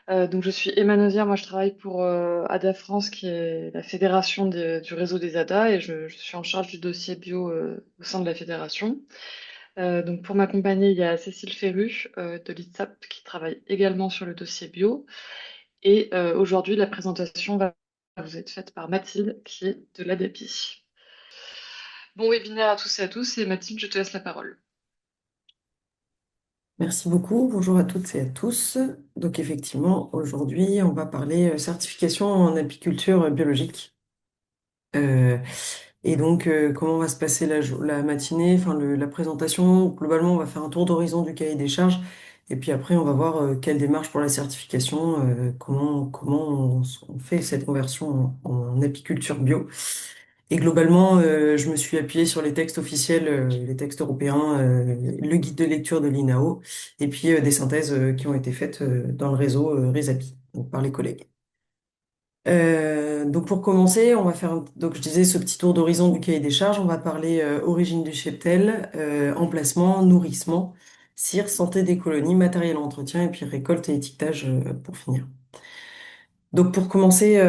Donc, je suis Emma Nozière. Moi, je travaille pour ADA France, qui est la fédération du réseau des ADA, et je suis en charge du dossier bio au sein de la fédération. Donc, pour m'accompagner, il y a Cécile Ferru de l'ITSAP qui travaille également sur le dossier bio. Et aujourd'hui, la présentation va vous être faite par Mathilde, qui est de l'ADEPI. Bon webinaire à tous et à tous, et Mathilde, je te laisse la parole. Merci beaucoup. Bonjour à toutes et à tous. Donc effectivement, aujourd'hui, on va parler certification en apiculture biologique. Euh, comment va se passer la matinée, enfin la présentation. Globalement, on va faire un tour d'horizon du cahier des charges. Et puis après, on va voir quelle démarche pour la certification, comment on fait cette conversion en apiculture bio. Et globalement, je me suis appuyée sur les textes officiels, les textes européens, le guide de lecture de l'INAO, et puis des synthèses qui ont été faites dans le réseau RESAPI, donc par les collègues. Donc pour commencer, on va faire, donc je disais, ce petit tour d'horizon du cahier des charges. On va parler origine du cheptel, emplacement, nourrissement, cire, santé des colonies, matériel entretien, et puis récolte et étiquetage pour finir. Donc pour commencer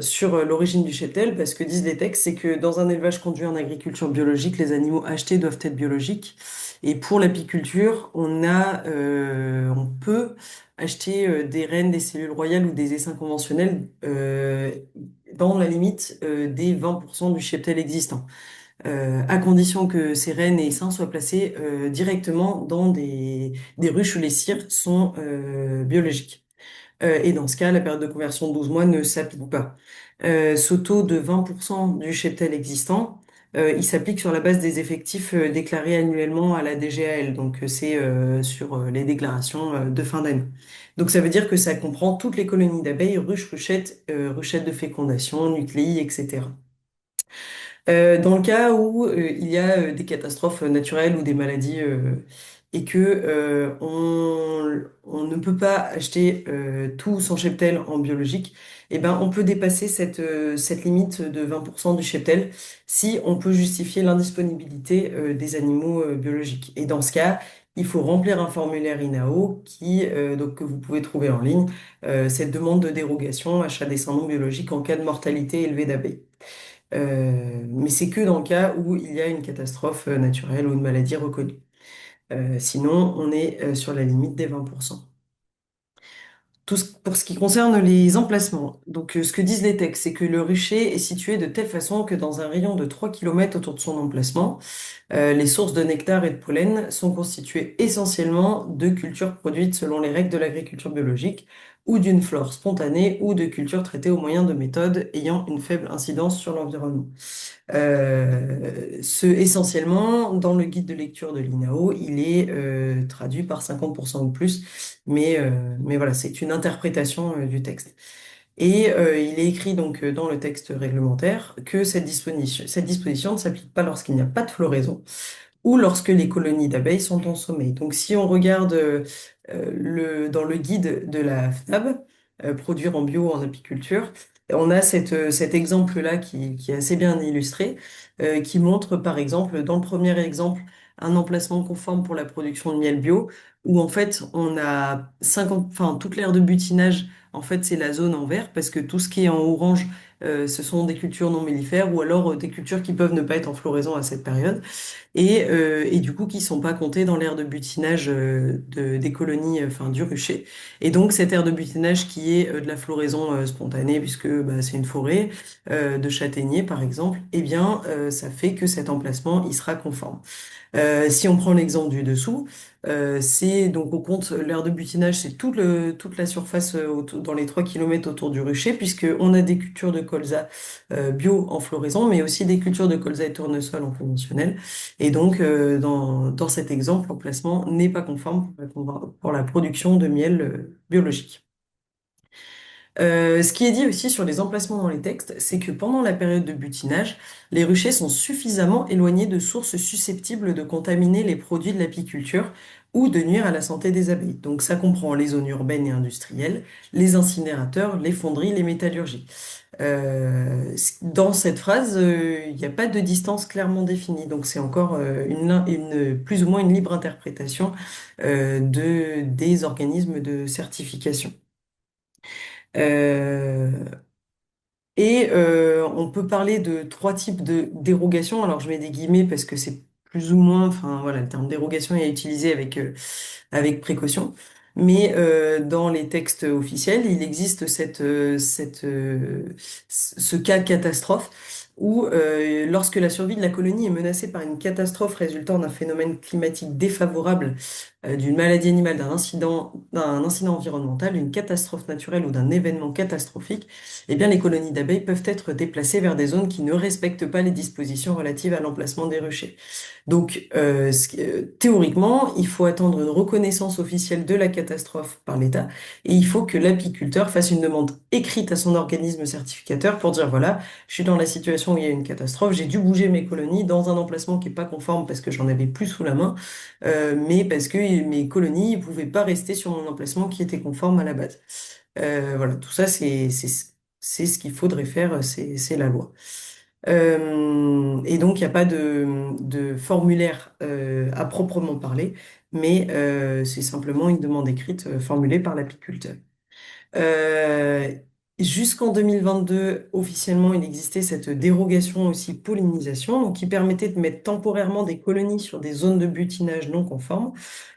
sur l'origine du cheptel, parce que disent les textes, c'est que dans un élevage conduit en agriculture biologique, les animaux achetés doivent être biologiques. Et pour l'apiculture, on peut acheter des rennes, des cellules royales ou des essaims conventionnels dans la limite des 20% du cheptel existant, à condition que ces rennes et essaims soient placés directement dans des ruches où les cires sont biologiques. Et dans ce cas, la période de conversion de 12 mois ne s'applique pas. Ce taux de 20% du cheptel existant, il s'applique sur la base des effectifs déclarés annuellement à la DGAL. Donc, c'est sur les déclarations de fin d'année. Donc, ça veut dire que ça comprend toutes les colonies d'abeilles, ruches, ruchettes, ruchettes de fécondation, nucléi, etc. Dans le cas où il y a des catastrophes naturelles ou des maladies et que on ne peut pas acheter tout son cheptel en biologique, eh ben, on peut dépasser cette limite de 20% du cheptel si on peut justifier l'indisponibilité des animaux biologiques. Et dans ce cas, il faut remplir un formulaire INAO que vous pouvez trouver en ligne, cette demande de dérogation, achat des non biologiques en cas de mortalité élevée d'abeilles. Mais c'est que dans le cas où il y a une catastrophe naturelle ou une maladie reconnue. Sinon, on est sur la limite des 20%. Pour ce qui concerne les emplacements, donc ce que disent les textes, c'est que le rucher est situé de telle façon que dans un rayon de 3 km autour de son emplacement, les sources de nectar et de pollen sont constituées essentiellement de cultures produites selon les règles de l'agriculture biologique ou d'une flore spontanée ou de cultures traitées au moyen de méthodes ayant une faible incidence sur l'environnement. Essentiellement, dans le guide de lecture de l'INAO, il est traduit par 50% ou plus, mais voilà, c'est une interprétation du texte. Et il est écrit donc dans le texte réglementaire que cette disposition ne s'applique pas lorsqu'il n'y a pas de floraison ou lorsque les colonies d'abeilles sont en sommeil. Donc si on regarde dans le guide de la FNAB, produire en bio en apiculture, on a cet exemple-là qui est assez bien illustré, qui montre par exemple, dans le premier exemple, un emplacement conforme pour la production de miel bio, où en fait on a 50, enfin toute l'aire de butinage, en fait c'est la zone en vert, parce que tout ce qui est en orange, ce sont des cultures non mellifères, ou alors des cultures qui peuvent ne pas être en floraison à cette période et du coup qui sont pas comptés dans l'aire de butinage des colonies, enfin du rucher. Et donc cette aire de butinage qui est de la floraison spontanée, puisque bah, c'est une forêt de châtaigniers par exemple, eh bien ça fait que cet emplacement il sera conforme. Si on prend l'exemple du dessous, c'est donc au compte l'aire de butinage, c'est toute la surface dans les 3 kilomètres autour du rucher, puisqu'on a des cultures de colza bio en floraison, mais aussi des cultures de colza et tournesol en conventionnel. Et donc, dans cet exemple, l'emplacement n'est pas conforme pour la production de miel biologique. Ce qui est dit aussi sur les emplacements dans les textes, c'est que pendant la période de butinage, les ruchers sont suffisamment éloignés de sources susceptibles de contaminer les produits de l'apiculture ou de nuire à la santé des abeilles. Donc ça comprend les zones urbaines et industrielles, les incinérateurs, les fonderies, les métallurgies. Dans cette phrase, il n'y a pas de distance clairement définie, donc c'est encore plus ou moins une libre interprétation des organismes de certification. Euh, on peut parler de trois types de dérogations. Alors, je mets des guillemets parce que c'est plus ou moins, enfin voilà, le terme dérogation est utilisé avec précaution. Mais dans les textes officiels, il existe ce cas catastrophe où lorsque la survie de la colonie est menacée par une catastrophe résultant d'un phénomène climatique défavorable, d'une maladie animale, d'un incident environnemental, d'une catastrophe naturelle ou d'un événement catastrophique, eh bien, les colonies d'abeilles peuvent être déplacées vers des zones qui ne respectent pas les dispositions relatives à l'emplacement des ruchers. Donc, théoriquement, il faut attendre une reconnaissance officielle de la catastrophe par l'État et il faut que l'apiculteur fasse une demande écrite à son organisme certificateur pour dire, voilà, je suis dans la situation où il y a une catastrophe, j'ai dû bouger mes colonies dans un emplacement qui n'est pas conforme parce que j'en avais plus sous la main, mais parce que mes colonies ne pouvaient pas rester sur mon emplacement qui était conforme à la base. Voilà, tout ça, c'est ce qu'il faudrait faire, c'est la loi. Et donc, il n'y a pas de formulaire à proprement parler, mais c'est simplement une demande écrite formulée par l'apiculteur. Euh, Jusqu'en 2022, officiellement, il existait cette dérogation aussi pollinisation, donc qui permettait de mettre temporairement des colonies sur des zones de butinage non conformes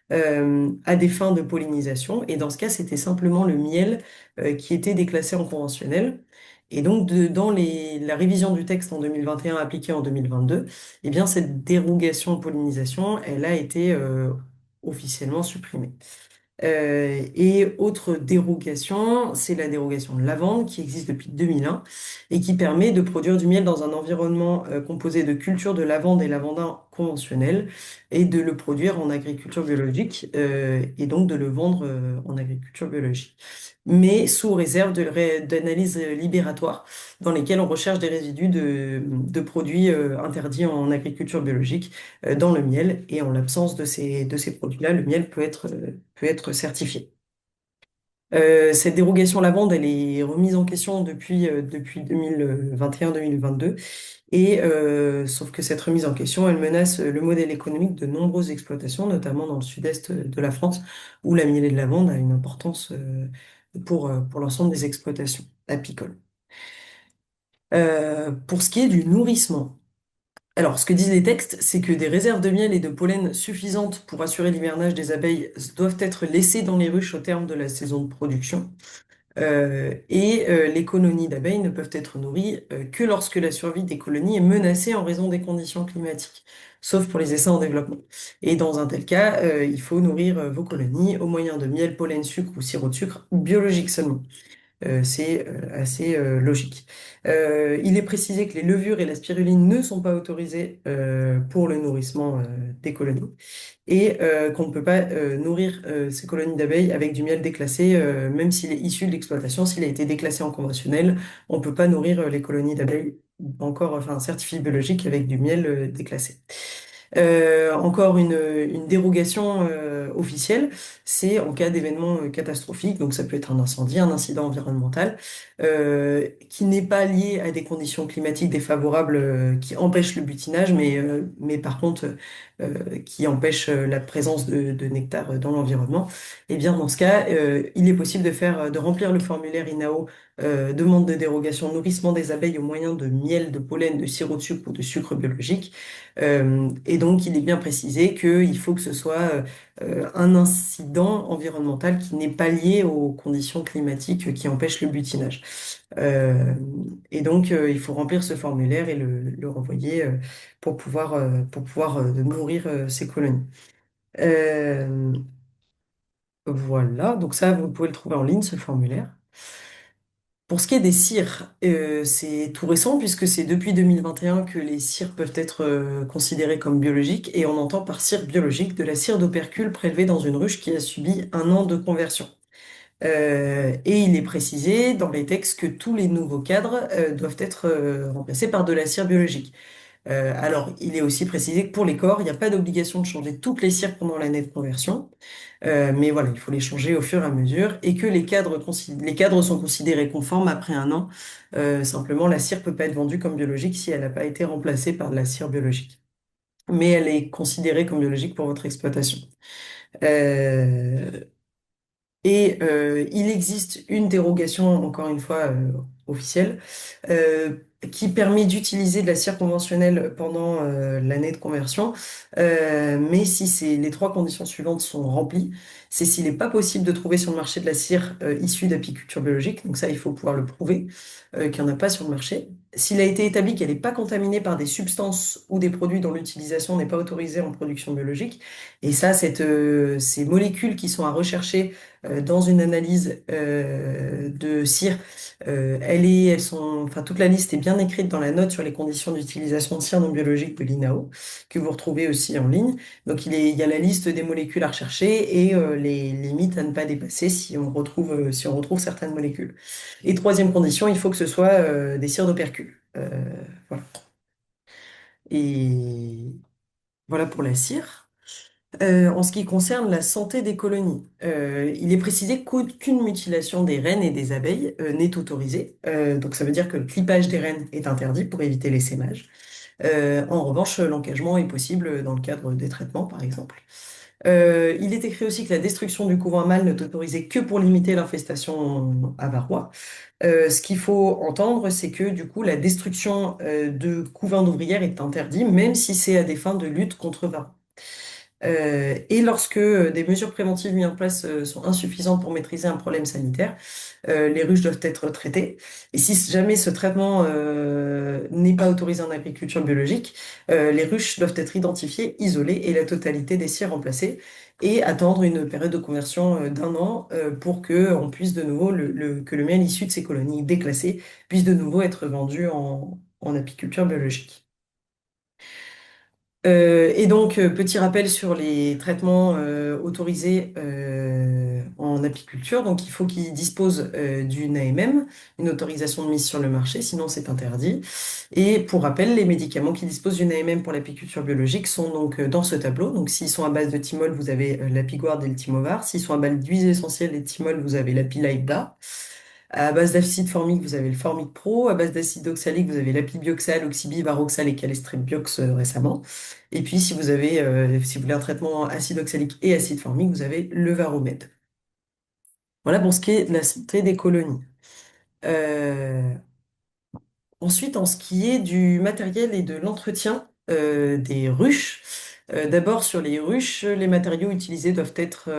à des fins de pollinisation. Et dans ce cas, c'était simplement le miel qui était déclassé en conventionnel. Et donc, dans la révision du texte en 2021 appliquée en 2022, eh bien, cette dérogation de pollinisation, elle a été officiellement supprimée. Et autre dérogation, c'est la dérogation de lavande qui existe depuis 2001 et qui permet de produire du miel dans un environnement composé de cultures de lavande et lavandin conventionnels et de le produire en agriculture biologique et donc de le vendre en agriculture biologique. Mais sous réserve d'analyses libératoires dans lesquelles on recherche des résidus de produits interdits en agriculture biologique dans le miel. Et en l'absence de ces produits-là, le miel peut être certifié. Cette dérogation lavande, elle est remise en question depuis 2021-2022. Et sauf que cette remise en question, elle menace le modèle économique de nombreuses exploitations, notamment dans le sud-est de la France, où la mielée de lavande a une importance pour l'ensemble des exploitations apicoles. Pour ce qui est du nourrissement, alors, ce que disent les textes, c'est que des réserves de miel et de pollen suffisantes pour assurer l'hivernage des abeilles doivent être laissées dans les ruches au terme de la saison de production. Les colonies d'abeilles ne peuvent être nourries que lorsque la survie des colonies est menacée en raison des conditions climatiques, sauf pour les essais en développement. Et dans un tel cas, il faut nourrir vos colonies au moyen de miel, pollen, sucre ou sirop de sucre biologique seulement. C'est assez logique. Il est précisé que les levures et la spiruline ne sont pas autorisées pour le nourrissement des colonies et qu'on ne peut pas nourrir ces colonies d'abeilles avec du miel déclassé, même s'il est issu de l'exploitation, s'il a été déclassé en conventionnel, on ne peut pas nourrir les colonies d'abeilles encore, enfin, certifiées biologiques avec du miel déclassé. Encore une dérogation officielle, c'est en cas d'événement catastrophique, donc ça peut être un incendie, un incident environnemental, qui n'est pas lié à des conditions climatiques défavorables qui empêchent le butinage, mais par contre qui empêchent la présence de nectar dans l'environnement. Et bien dans ce cas, il est possible de remplir le formulaire INAO demande de dérogation nourrissement des abeilles au moyen de miel, de pollen, de sirop de sucre ou de sucre biologique. Et donc, il est bien précisé qu'il faut que ce soit un incident environnemental qui n'est pas lié aux conditions climatiques qui empêchent le butinage. Euh, il faut remplir ce formulaire et le renvoyer pour pouvoir nourrir ces colonies. Euh, voilà, donc ça, vous pouvez le trouver en ligne, ce formulaire. Pour ce qui est des cires, c'est tout récent puisque c'est depuis 2021 que les cires peuvent être considérées comme biologiques et on entend par cire biologique de la cire d'opercule prélevée dans une ruche qui a subi un an de conversion. Et il est précisé dans les textes que tous les nouveaux cadres doivent être remplacés par de la cire biologique. Alors, il est aussi précisé que pour les corps, il n'y a pas d'obligation de changer toutes les cires pendant l'année de conversion. Mais voilà, il faut les changer au fur et à mesure et que les cadres sont considérés conformes après un an. Simplement, la cire peut pas être vendue comme biologique si elle n'a pas été remplacée par de la cire biologique. Mais elle est considérée comme biologique pour votre exploitation. Euh, Et il existe une dérogation, encore une fois, officielle, euh, qui permet d'utiliser de la cire conventionnelle pendant l'année de conversion. Mais si les trois conditions suivantes sont remplies, c'est s'il n'est pas possible de trouver sur le marché de la cire issue d'apiculture biologique, donc ça, il faut pouvoir le prouver, qu'il n'y en a pas sur le marché. S'il a été établi qu'elle n'est pas contaminée par des substances ou des produits dont l'utilisation n'est pas autorisée en production biologique, et ça, ces molécules qui sont à rechercher dans une analyse de cire, enfin, toute la liste est bien écrite dans la note sur les conditions d'utilisation de cire non biologique de l'INAO, que vous retrouvez aussi en ligne. Donc, il y a la liste des molécules à rechercher et les limites à ne pas dépasser si on retrouve certaines molécules. Et troisième condition, il faut que ce soit des cires d'opercule. Voilà. Et voilà pour la cire. En ce qui concerne la santé des colonies, il est précisé qu'aucune mutilation des reines et des abeilles n'est autorisée. Donc ça veut dire que le clipage des reines est interdit pour éviter l'essaimage. En revanche, l'encagement est possible dans le cadre des traitements, par exemple. Il est écrit aussi que la destruction du couvent mâle n'est autorisée que pour limiter l'infestation à varroa. Ce qu'il faut entendre, c'est que du coup, la destruction de couvains d'ouvrières est interdite, même si c'est à des fins de lutte contre varroa. Et lorsque des mesures préventives mises en place sont insuffisantes pour maîtriser un problème sanitaire, les ruches doivent être traitées. Et si jamais ce traitement n'est pas autorisé en agriculture biologique, les ruches doivent être identifiées, isolées et la totalité des cires remplacées et attendre une période de conversion d'un an pour que on puisse de nouveau que le miel issu de ces colonies déclassées puisse de nouveau être vendu en apiculture biologique. Et donc, petit rappel sur les traitements autorisés en apiculture. Donc, il faut qu'ils disposent d'une AMM, une autorisation de mise sur le marché, sinon c'est interdit. Et pour rappel, les médicaments qui disposent d'une AMM pour l'apiculture biologique sont donc dans ce tableau. Donc, s'ils sont à base de thymol, vous avez l'Apiguard et le Timovar. S'ils sont à base d'huiles essentielles et de thymol, vous avez l'Apilaïda. À base d'acide formique, vous avez le Formic Pro. À base d'acide oxalique, vous avez l'Apibioxal, Oxybi, Varoxal et Calestrep-Biox récemment. Et puis, si vous voulez un traitement acide oxalique et acide formique, vous avez le Varomède. Voilà pour ce qui est de la santé des colonies. Euh, Ensuite, en ce qui est du matériel et de l'entretien des ruches, d'abord sur les ruches, les matériaux utilisés doivent être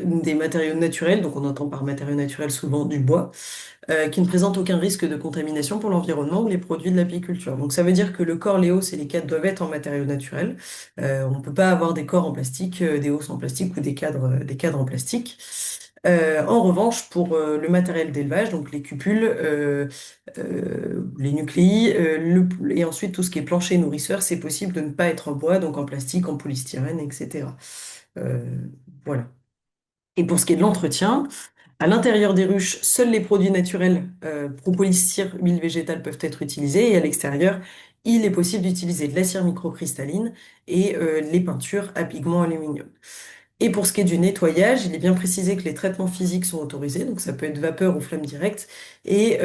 des matériaux naturels, donc on entend par matériaux naturels souvent du bois, qui ne présentent aucun risque de contamination pour l'environnement ou les produits de l'apiculture. Donc ça veut dire que le corps, les hausses et les cadres doivent être en matériaux naturels. On ne peut pas avoir des corps en plastique, des hausses en plastique ou des cadres en plastique. En revanche, pour le matériel d'élevage, donc les cupules, les nucléi, et ensuite tout ce qui est plancher nourrisseur, c'est possible de ne pas être en bois, donc en plastique, en polystyrène, etc. Euh, voilà. Et pour ce qui est de l'entretien, à l'intérieur des ruches, seuls les produits naturels, propolis, cire, huile végétale peuvent être utilisés, et à l'extérieur, il est possible d'utiliser de la cire microcristalline et les peintures à pigments aluminium. Et pour ce qui est du nettoyage, il est bien précisé que les traitements physiques sont autorisés, donc ça peut être vapeur ou flamme directe. Et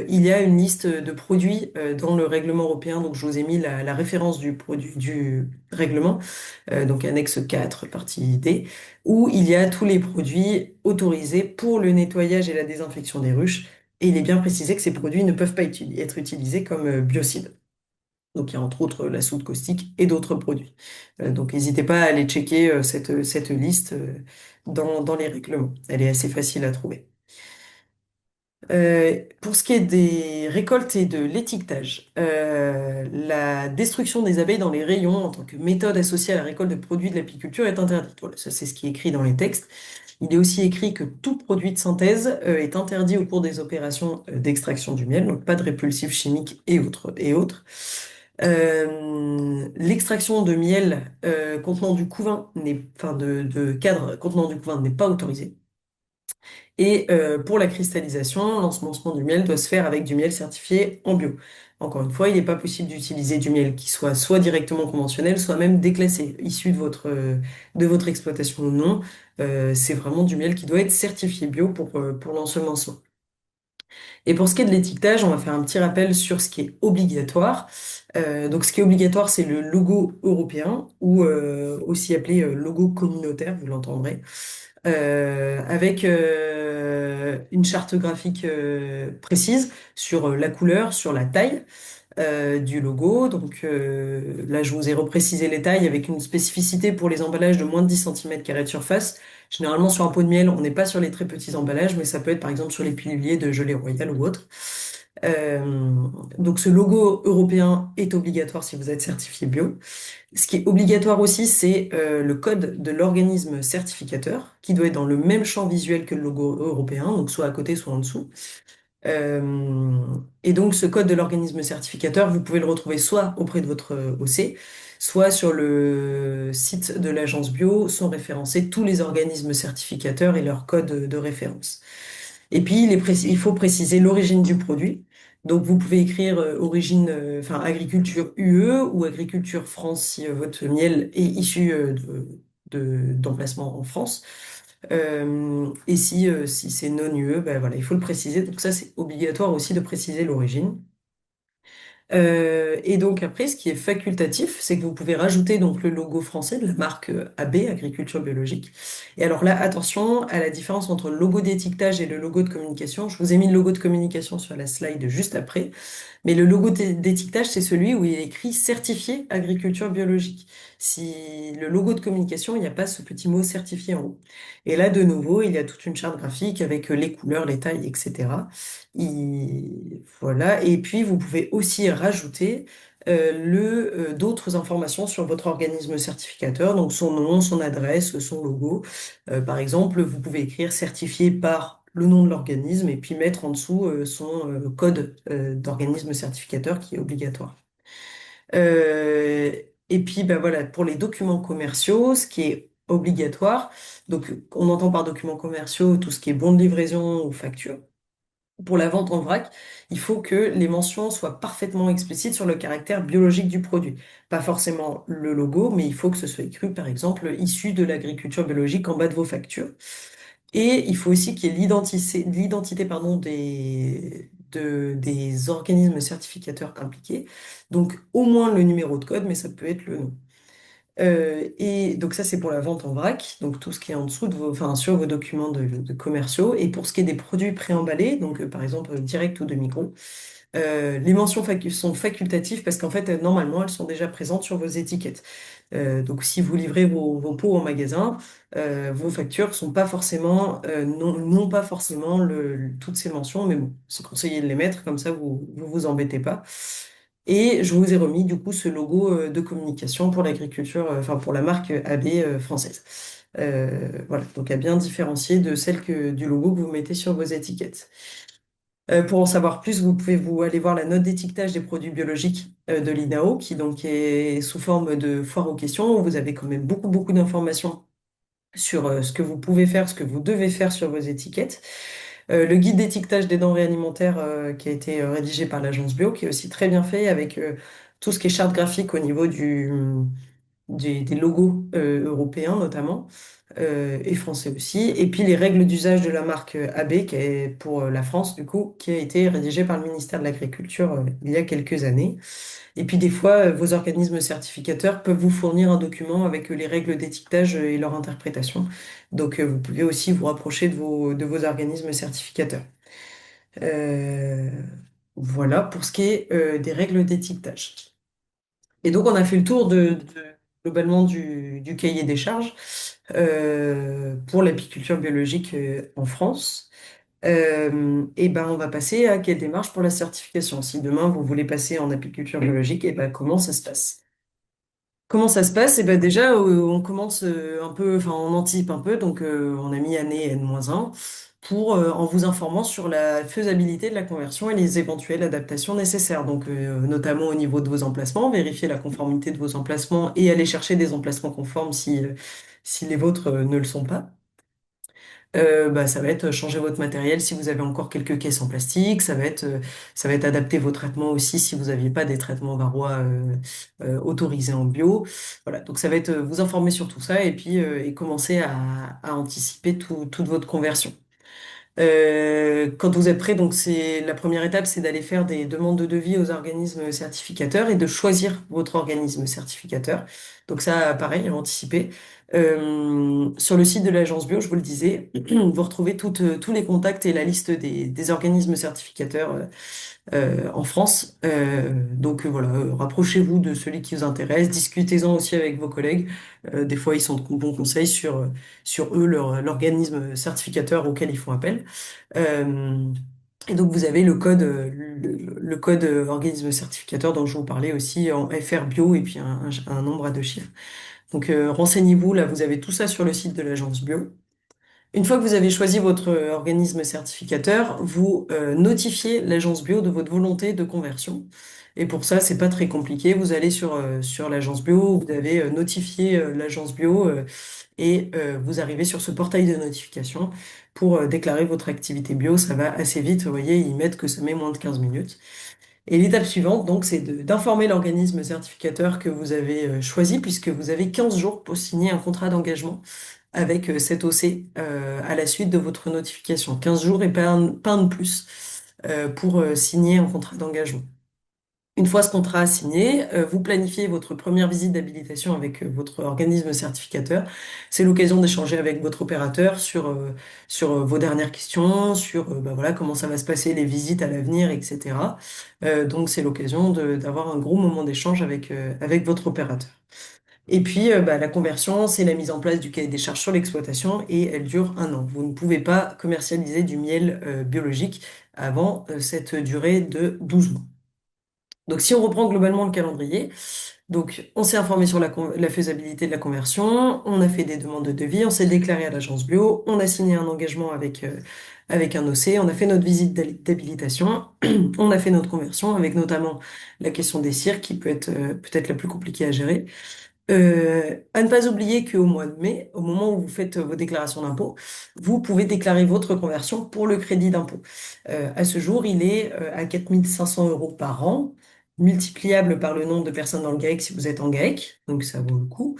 il y a une liste de produits dans le règlement européen, donc je vous ai mis la référence du produit du règlement, donc annexe 4, partie D, où il y a tous les produits autorisés pour le nettoyage et la désinfection des ruches. Et il est bien précisé que ces produits ne peuvent pas être utilisés comme biocides. Donc, il y a entre autres la soude caustique et d'autres produits. Donc, n'hésitez pas à aller checker cette liste dans les règlements. Elle est assez facile à trouver. Pour ce qui est des récoltes et de l'étiquetage, la destruction des abeilles dans les rayons en tant que méthode associée à la récolte de produits de l'apiculture est interdite. Voilà, ça c'est ce qui est écrit dans les textes. Il est aussi écrit que tout produit de synthèse est interdit au cours des opérations d'extraction du miel, donc pas de répulsifs chimiques et autres. L'extraction de miel contenant du couvain enfin de cadre contenant du couvain n'est pas autorisée. Et pour la cristallisation, l'ensemencement du miel doit se faire avec du miel certifié en bio. Encore une fois, il n'est pas possible d'utiliser du miel qui soit directement conventionnel, soit même déclassé, issu de votre exploitation ou non. C'est vraiment du miel qui doit être certifié bio pour l'ensemencement. Et pour ce qui est de l'étiquetage, on va faire un petit rappel sur ce qui est obligatoire. Donc, ce qui est obligatoire, c'est le logo européen ou aussi appelé logo communautaire, vous l'entendrez. avec une charte graphique précise sur la couleur, sur la taille du logo. Donc là, je vous ai reprécisé les tailles avec une spécificité pour les emballages de moins de 10 cm² de surface. Généralement, sur un pot de miel, on n'est pas sur les très petits emballages, mais ça peut être par exemple sur les piluliers de gelée royale ou autre. Euh, donc ce logo européen est obligatoire si vous êtes certifié bio. Ce qui est obligatoire aussi, c'est le code de l'organisme certificateur, qui doit être dans le même champ visuel que le logo européen, donc soit à côté, soit en dessous. Euh, et donc, ce code de l'organisme certificateur, vous pouvez le retrouver soit auprès de votre OC, soit sur le site de l'agence bio, sont référencés tous les organismes certificateurs et leur code de référence. Et puis, il faut préciser l'origine du produit. Donc, vous pouvez écrire origine, enfin, agriculture UE ou agriculture France si votre miel est issu d'emplacement en France. Et si c'est non UE, ben voilà, il faut le préciser. Donc ça, c'est obligatoire aussi de préciser l'origine. Et donc après, ce qui est facultatif, c'est que vous pouvez rajouter donc le logo français de la marque AB, Agriculture Biologique. Et alors là, attention à la différence entre le logo d'étiquetage et le logo de communication. Je vous ai mis le logo de communication sur la slide juste après. Mais le logo d'étiquetage, c'est celui où il est écrit certifié agriculture biologique. Si le logo de communication, il n'y a pas ce petit mot certifié en haut. Et là, de nouveau, il y a toute une charte graphique avec les couleurs, les tailles, etc. Voilà. Et puis, vous pouvez aussi rajouter d'autres informations sur votre organisme certificateur, donc son nom, son adresse, son logo. Par exemple, vous pouvez écrire certifié par le nom de l'organisme et puis mettre en dessous son code d'organisme certificateur qui est obligatoire. Euh, et puis, ben voilà, pour les documents commerciaux, ce qui est obligatoire, donc on entend par documents commerciaux tout ce qui est bon de livraison ou facture. Pour la vente en vrac, il faut que les mentions soient parfaitement explicites sur le caractère biologique du produit. Pas forcément le logo, mais il faut que ce soit écrit, par exemple, issu de l'agriculture biologique en bas de vos factures. Et il faut aussi qu'il y ait l'identité, pardon, des organismes certificateurs impliqués. Donc, au moins le numéro de code, mais ça peut être le nom. Et donc ça, c'est pour la vente en vrac, donc tout ce qui est en dessous de enfin, sur vos documents de commerciaux. Et pour ce qui est des produits préemballés, donc par exemple direct ou demi-gros, les mentions sont facultatives parce qu'en fait, normalement, elles sont déjà présentes sur vos étiquettes. Donc, si vous livrez vos pots en magasin, vos factures sont pas forcément, n'ont pas forcément toutes ces mentions, mais bon, c'est conseillé de les mettre, comme ça, vous embêtez pas. Et je vous ai remis, du coup, ce logo de communication pour l'agriculture, enfin, pour la marque AB française. Voilà, donc à bien différencier de du logo que vous mettez sur vos étiquettes. Pour en savoir plus, vous pouvez aller voir la note d'étiquetage des produits biologiques de l'INAO, qui donc est sous forme de foire aux questions, où vous avez quand même beaucoup d'informations sur ce que vous pouvez faire, ce que vous devez faire sur vos étiquettes. Le guide d'étiquetage des denrées alimentaires qui a été rédigé par l'agence Bio, qui est aussi très bien fait avec tout ce qui est charte graphique au niveau des logos européens notamment, et français aussi. Et puis les règles d'usage de la marque AB, qui est pour la France, du coup, qui a été rédigée par le ministère de l'Agriculture il y a quelques années. Et puis des fois, vos organismes certificateurs peuvent vous fournir un document avec les règles d'étiquetage et leur interprétation. Donc vous pouvez aussi vous rapprocher de vos organismes certificateurs. Euh, voilà pour ce qui est des règles d'étiquetage. Et donc, on a fait le tour globalement du cahier des charges pour l'apiculture biologique en France. Et ben, on va passer à quelle démarche pour la certification. Si demain vous voulez passer en apiculture biologique, et ben, comment ça se passe? Comment ça se passe? Et ben déjà, on commence un peu, enfin, on anticipe un peu, donc on a mis année N-1 pour, en vous informant sur la faisabilité de la conversion et les éventuelles adaptations nécessaires. Donc, notamment au niveau de vos emplacements, vérifier la conformité de vos emplacements et aller chercher des emplacements conformes si les vôtres ne le sont pas. Bah, ça va être changer votre matériel si vous avez encore quelques caisses en plastique. Ça va être adapter vos traitements aussi si vous n'aviez pas des traitements varroa autorisés en bio. Voilà, donc ça va être vous informer sur tout ça et puis et commencer à anticiper toute votre conversion. Quand vous êtes prêt, donc c'est la première étape, c'est d'aller faire des demandes de devis aux organismes certificateurs et de choisir votre organisme certificateur. Donc ça, pareil, à anticiper. Sur le site de l'agence bio, je vous le disais, vous retrouvez tous les contacts et la liste des organismes certificateurs en France. Donc voilà, rapprochez-vous de celui qui vous intéresse, discutez-en aussi avec vos collègues. Des fois, ils sont de bons conseils sur eux, l'organisme certificateur auquel ils font appel. Euh, et donc, vous avez le code, le code organisme certificateur dont je vous parlais aussi en FR bio et puis un nombre à deux chiffres. Donc, renseignez-vous, là, vous avez tout ça sur le site de l'agence bio. Une fois que vous avez choisi votre organisme certificateur, vous notifiez l'agence bio de votre volonté de conversion. Et pour ça, c'est pas très compliqué. Vous allez sur l'agence bio, vous avez notifié l'agence bio vous arrivez sur ce portail de notification pour déclarer votre activité bio. Ça va assez vite. Vous voyez, ils mettent que ça met moins de 15 minutes. Et l'étape suivante, donc, c'est d'informer l'organisme certificateur que vous avez choisi, puisque vous avez 15 jours pour signer un contrat d'engagement avec cet OC à la suite de votre notification. 15 jours et pas un de plus pour signer un contrat d'engagement. Une fois ce contrat signé, vous planifiez votre première visite d'habilitation avec votre organisme certificateur. C'est l'occasion d'échanger avec votre opérateur sur vos dernières questions, sur bah voilà, comment ça va se passer, les visites à l'avenir, etc. Donc c'est l'occasion d'avoir un gros moment d'échange avec votre opérateur. Et puis bah, la conversion, c'est la mise en place du cahier des charges sur l'exploitation et elle dure un an. Vous ne pouvez pas commercialiser du miel biologique avant cette durée de 12 mois. Donc, si on reprend globalement le calendrier, donc on s'est informé sur la faisabilité de la conversion, on a fait des demandes de devis, on s'est déclaré à l'agence bio, on a signé un engagement avec un OC, on a fait notre visite d'habilitation, on a fait notre conversion avec notamment la question des CIR qui peut être peut-être la plus compliquée à gérer. À ne pas oublier qu'au mois de mai, au moment où vous faites vos déclarations d'impôt, vous pouvez déclarer votre conversion pour le crédit d'impôt. À ce jour, il est à 4 500 € par an, multipliable par le nombre de personnes dans le GAEC si vous êtes en GAEC, donc ça vaut le coup.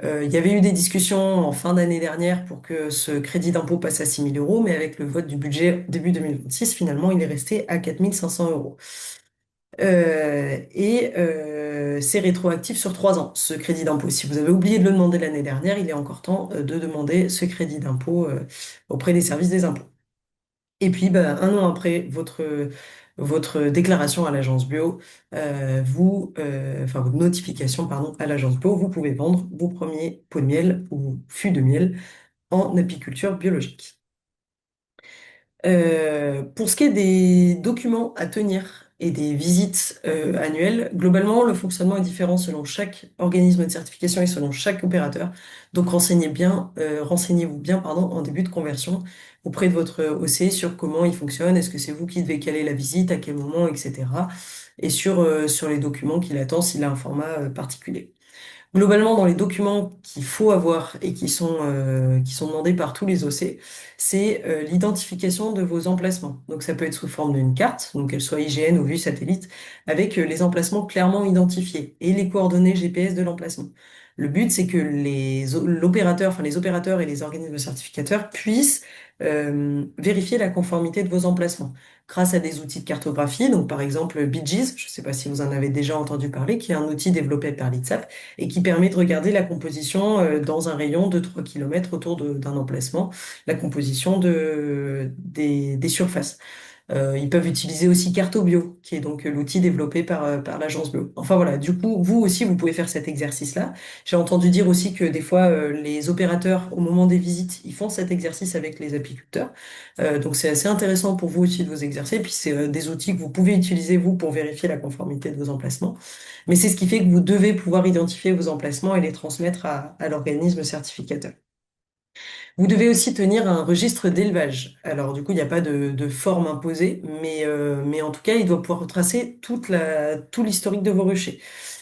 Il y avait eu des discussions en fin d'année dernière pour que ce crédit d'impôt passe à 6 000 €, mais avec le vote du budget début 2026, finalement, il est resté à 4 500 €. C'est rétroactif sur 3 ans, ce crédit d'impôt. Si vous avez oublié de le demander l'année dernière, il est encore temps de demander ce crédit d'impôt auprès des services des impôts. Et puis, bah, un an après votre déclaration à l'agence bio, enfin votre notification, pardon, à l'agence bio, vous pouvez vendre vos premiers pots de miel ou fûts de miel en apiculture biologique. Pour ce qui est des documents à tenir et des visites annuelles, globalement, le fonctionnement est différent selon chaque organisme de certification et selon chaque opérateur. Donc, renseignez-vous bien, pardon, en début de conversion auprès de votre OC sur comment il fonctionne, est-ce que c'est vous qui devez caler la visite, à quel moment, etc. Et sur les documents qu'il attend s'il a un format particulier. Globalement, dans les documents qu'il faut avoir et qui sont demandés par tous les OC, c'est l'identification de vos emplacements. Donc ça peut être sous forme d'une carte, donc qu'elle soit IGN ou vue satellite, avec les emplacements clairement identifiés et les coordonnées GPS de l'emplacement. Le but, c'est que l'opérateur, enfin les opérateurs et les organismes certificateurs puissent vérifier la conformité de vos emplacements grâce à des outils de cartographie, donc par exemple BGIS, je ne sais pas si vous en avez déjà entendu parler, qui est un outil développé par l'ITSAP et qui permet de regarder la composition dans un rayon de 3 km autour d'un emplacement, la composition des surfaces. Ils peuvent utiliser aussi Cartobio, qui est donc l'outil développé par l'agence Bio. Enfin voilà, du coup, vous aussi, vous pouvez faire cet exercice-là. J'ai entendu dire aussi que des fois, les opérateurs, au moment des visites, ils font cet exercice avec les apiculteurs. Donc c'est assez intéressant pour vous aussi de vous exercer. Puis c'est des outils que vous pouvez utiliser, vous, pour vérifier la conformité de vos emplacements. Mais c'est ce qui fait que vous devez pouvoir identifier vos emplacements et les transmettre à l'organisme certificateur. Vous devez aussi tenir un registre d'élevage. Alors, du coup, il n'y a pas de forme imposée, mais en tout cas, il doit pouvoir retracer tout l'historique de vos ruchers.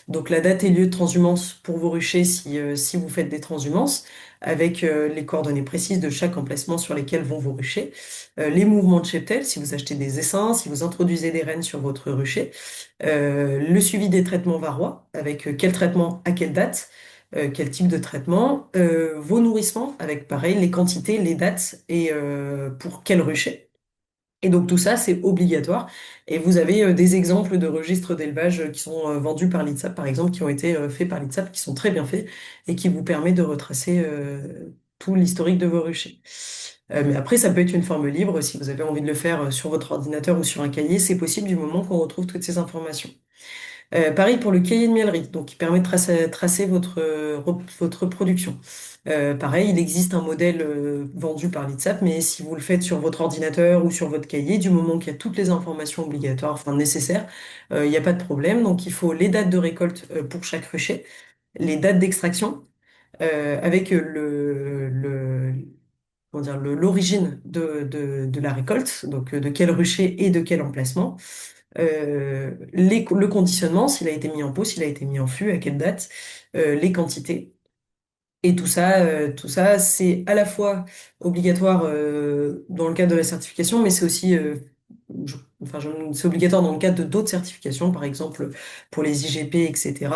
Donc, la date et lieu de transhumance pour vos ruchers si vous faites des transhumances, avec les coordonnées précises de chaque emplacement sur lesquels vont vos ruchers, les mouvements de cheptel, si vous achetez des essaims, si vous introduisez des rennes sur votre rucher, le suivi des traitements varrois, avec quel traitement à quelle date, quel type de traitement, vos nourrissements, avec pareil les quantités, les dates et pour quel rucher. Et donc tout ça, c'est obligatoire. Et vous avez des exemples de registres d'élevage qui sont vendus par l'INSAP, par exemple, qui ont été faits par l'INSAP, qui sont très bien faits et qui vous permettent de retracer tout l'historique de vos ruchers. Mais après, ça peut être une forme libre. Si vous avez envie de le faire sur votre ordinateur ou sur un cahier, c'est possible du moment qu'on retrouve toutes ces informations. Pareil pour le cahier de mielerie, donc qui permet de tracer votre production. Pareil, il existe un modèle vendu par l'ITSAP, mais si vous le faites sur votre ordinateur ou sur votre cahier, du moment qu'il y a toutes les informations obligatoires, enfin nécessaires, il n'y a pas de problème. Donc il faut les dates de récolte pour chaque rucher, les dates d'extraction, avec comment dire, l'origine de la récolte, donc de quel rucher et de quel emplacement le conditionnement, s'il a été mis en pot, s'il a été mis en fût, à quelle date, les quantités. Et tout ça, c'est à la fois obligatoire dans le cadre de la certification, mais c'est aussi, c'est obligatoire dans le cadre de d'autres certifications, par exemple pour les IGP, etc.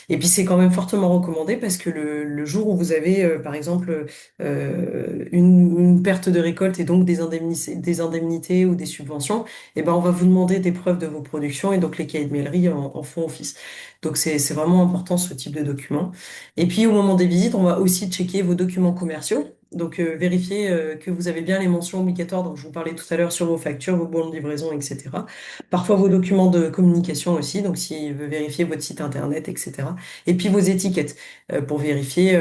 Et puis c'est quand même fortement recommandé parce que le jour où vous avez, par exemple, une perte de récolte et donc des indemnités ou des subventions, eh ben on va vous demander des preuves de vos productions et donc les cahiers de mailerie en font office. Donc c'est vraiment important ce type de document. Et puis au moment des visites, on va aussi checker vos documents commerciaux. Donc vérifier que vous avez bien les mentions obligatoires dont je vous parlais tout à l'heure sur vos factures, vos bons de livraison, etc. Parfois vos documents de communication aussi, donc s'il veut vérifier votre site internet, etc. Et puis vos étiquettes pour vérifier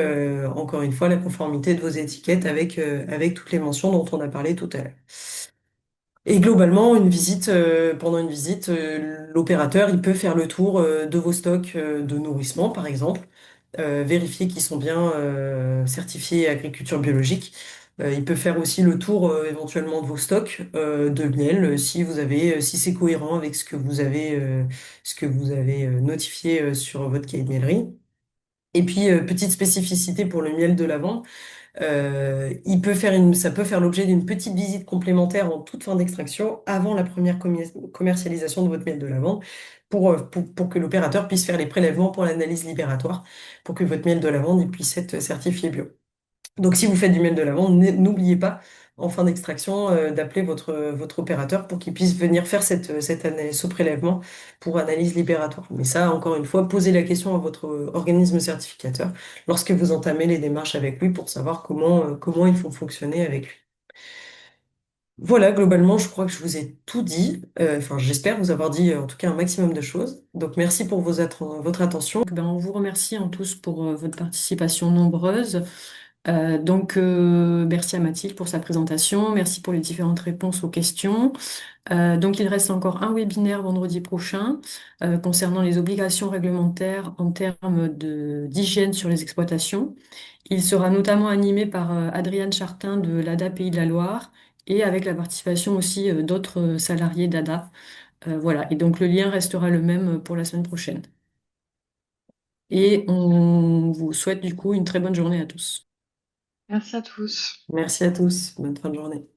encore une fois la conformité de vos étiquettes avec toutes les mentions dont on a parlé tout à l'heure. Et globalement, pendant une visite, l'opérateur, il peut faire le tour de vos stocks de nourrissement, par exemple, vérifier qu'ils sont bien certifiés agriculture biologique. Il peut faire aussi le tour éventuellement de vos stocks de miel, si c'est cohérent avec ce que vous avez notifié sur votre cahier de mielerie. Et puis, petite spécificité pour le miel de lavande. Ça peut faire l'objet d'une petite visite complémentaire en toute fin d'extraction avant la première commercialisation de votre miel de lavande pour que l'opérateur puisse faire les prélèvements pour l'analyse libératoire pour que votre miel de lavande il puisse être certifié bio. Donc, si vous faites du miel de lavande, n'oubliez pas en fin d'extraction d'appeler votre opérateur pour qu'il puisse venir faire ce prélèvement pour analyse libératoire. Mais ça, encore une fois, posez la question à votre organisme certificateur lorsque vous entamez les démarches avec lui pour savoir comment il faut fonctionner avec lui. Voilà, globalement, je crois que je vous ai tout dit. Enfin, j'espère vous avoir dit en tout cas un maximum de choses. Donc, merci pour votre attention. Ben, on vous remercie en tous pour votre participation nombreuse. Merci à Mathilde pour sa présentation, merci pour les différentes réponses aux questions. Donc, il reste encore un webinaire vendredi prochain concernant les obligations réglementaires en termes d'hygiène sur les exploitations. Il sera notamment animé par Adriane Chartin de l'ADA Pays de la Loire et avec la participation aussi d'autres salariés d'ADA. Voilà, et donc le lien restera le même pour la semaine prochaine. Et on vous souhaite du coup une très bonne journée à tous. Merci à tous. Merci à tous. Bonne fin de journée.